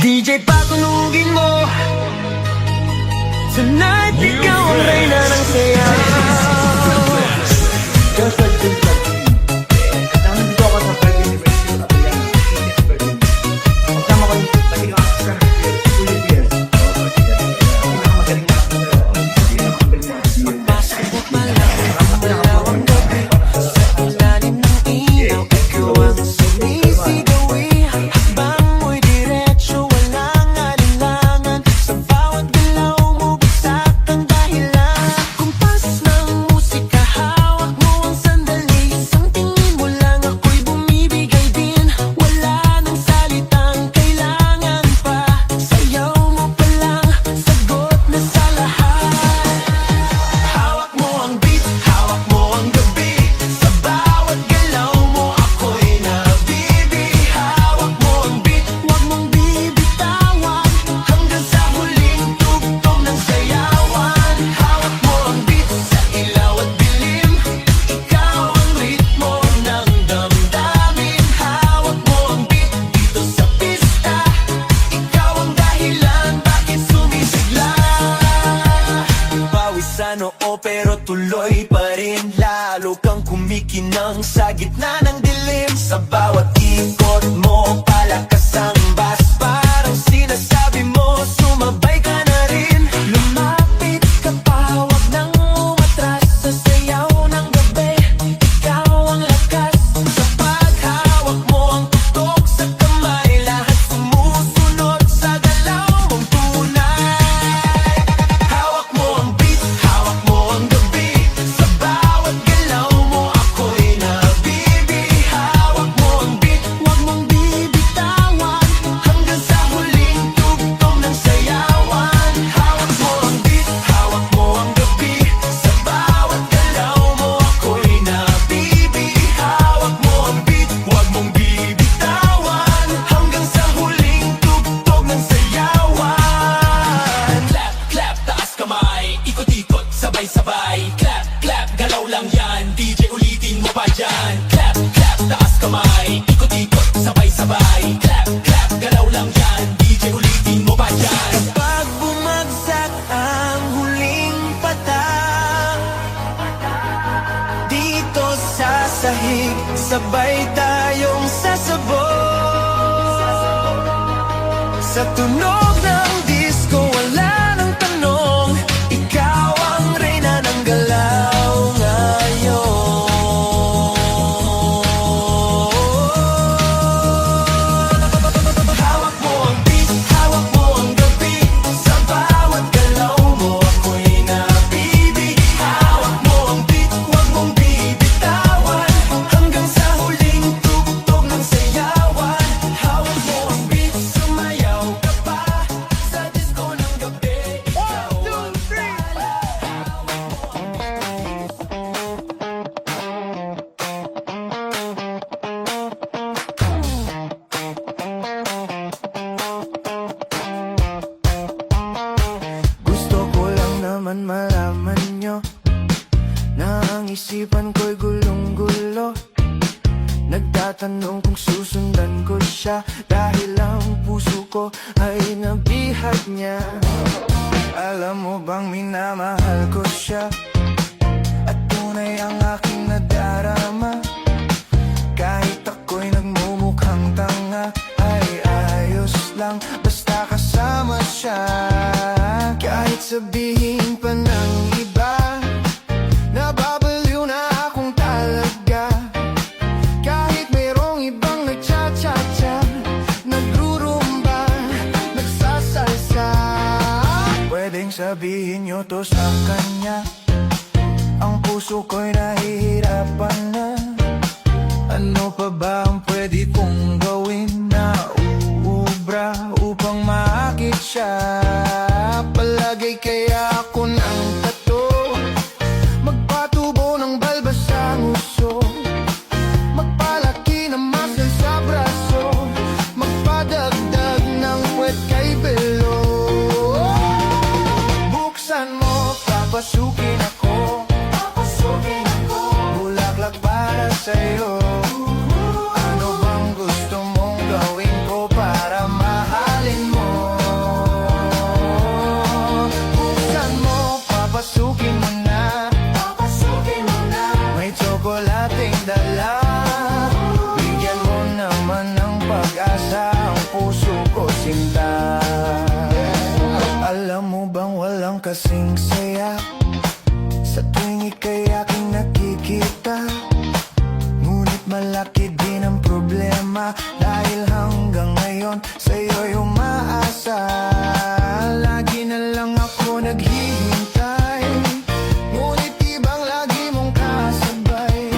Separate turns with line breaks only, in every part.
DJ patunugin mo. Tonight, ikaw ang reyna ng saya.
Nandito ako sa birthday celebration sa Pilang. Kasama ko yung pagiging sa ulit years. Pinakamagaling na ako sa pinakamagaling na ako.
Pagpasok malawang gabi, sa ilalim ng ilaw, ikaw ang sumisigawi. Hakbang mo'y diretso, walang alinlangan. Sa bawat galaw mo, bagsak ang dahilan. Kumpas ng musika, hawak mo ang sandali. Isang tingin mo lang, ako'y bumibigay din. Wala nang salitang kailangan pa. Sayaw mo pa lang, sagot na sa lahat. Hawak mo ang beat, hawak mo ang gabi. Sa bawat galaw mo, ako'y nabibi. Hawak mo ang beat, huwag mong bibitawan. Hanggang sa huling tugtog ng sayawan. Hawak mo ang beat, sa ilaw at dilim. Ikaw ang ritmo ng damdamin. Hawak mo ang beat, dito sa pista. Ikaw ang dahilan, bakit sumisigla. Pawisan oo pero tuloy pa rin. Lalo kang kumikinang sa gitna ng dilim. Sa bawat ikot mo, palakas ang bass. Parang sinasabi mo, sumabay ka na rin. Lumapit ka pa, wag nang umatras. Sa sayaw ng gabi, ikaw ang lakas. Sa paghawak mo ang tutok sa kamay, lahat sumusunod sa galaw mong tunay. Hawak mo ang beat, hawak mo ang gabi. Sa bawat galaw mo, ako'y nabibi. Hawak mo ang beat, huwag mong bibitawan. Hanggang sa huling tugtog ng sayawan. Hawak mo ang beat, hawak mo ang gabi. Sa bawat galaw mo, ako'y nabibi. Hawak mo ang beat, huwag mong bibitawan. Hanggang sa huling tugtog ng sayawan. Clap, clap, taas kamay. Ikot-ikot, sabay-sabay. Clap, clap, galaw lang yan. DJ ulitin mo pa dyan. Clap, clap, taas kamay. Ikot-ikot, sabay-sabay. Clap, clap, galaw lang yan. DJ ulitin mo pa dyan. Kapag bumagsak ang huling patak, dito sa sahig, sabay tayong sasabog. Sa tunog ng disco, wala nang tanong. Ikaw ang reyna ng galaw ngayon. Hawak mo ang beat, hawak mo ang gabi. Sa bawat galaw mo, ako'y nabibi. Hawak mo ang beat, huwag mong bibitawan. Hanggang sa huling tugtog ng sayawan. Hawak mo ang beat, sumayaw ka pa. Sa disco ng gabi, ikaw ang tala. Gusto ko lang naman malaman nyo na ang isipan ko'y gulong-gulo. Nagtatanong kung susundan ko siya, dahil ang puso ko ay nabihag niya. Alam mo bang minamahal ko siya, at tunay ang aking nadarama. Kahit ako'y nagmumukhang tanga, ay ayos lang basta kasama siya. Kahit sabihin pa ng iba, nababaliw na akong talaga. Kahit mayroong ibang nagcha-cha-cha, nagrurumba, nagsasalsa. Pwedeng sabihin nyo to sa kanya, ang puso ko'y nahihirapan na. Ano pa ba ang pwede kong gawin na uubra upang maakit siya? Palagay kaya ako ng tato, magpatubo ng balbas sa nguso, magpalaki ng muscle sa braso, magpadagdag ng puwet kay belo. Buksan mo, papasukin ako, bulaklak para sa'yo. kasing saya sa tuwing ika'y aking nakikita. Ngunit malaki din ang problema, dahil hanggang ngayon sa'yo'y umaasa. Lagi na lang ako naghihintay, ngunit ibang lagi mong kasabay.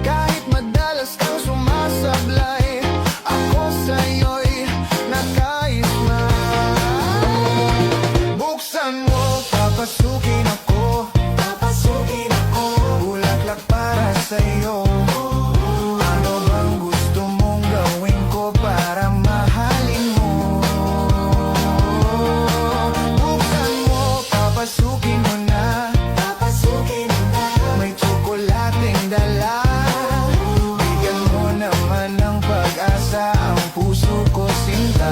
Kahit madalas kang sumasablay, ako sa'yo'y nakaisma. Buksan mo, papasukin ako, bulaklak para sa'yo. Ano bang gusto mong gawin ko para mahalin mo? Buksan mo, papasukin mo na, may tsokolating dala. Bigyan mo naman ng pag-asa ang puso ko, sinta.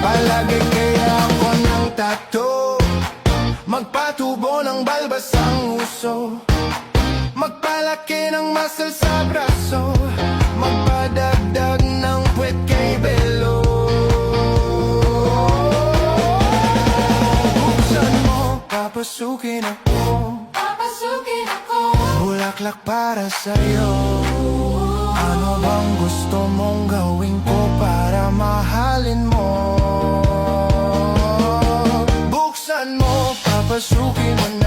Palagi kaya ako ng tato, magpatubo ng balbas ang uso, magpalaki ng muscle sa braso, magpadagdag ng puwet kay Belo. Buksan mo, papasukin ako, bulaklak para sa'yo. Ano bang gusto mong gawin ko para mahalin mo? Buksan mo, papasukin mo na,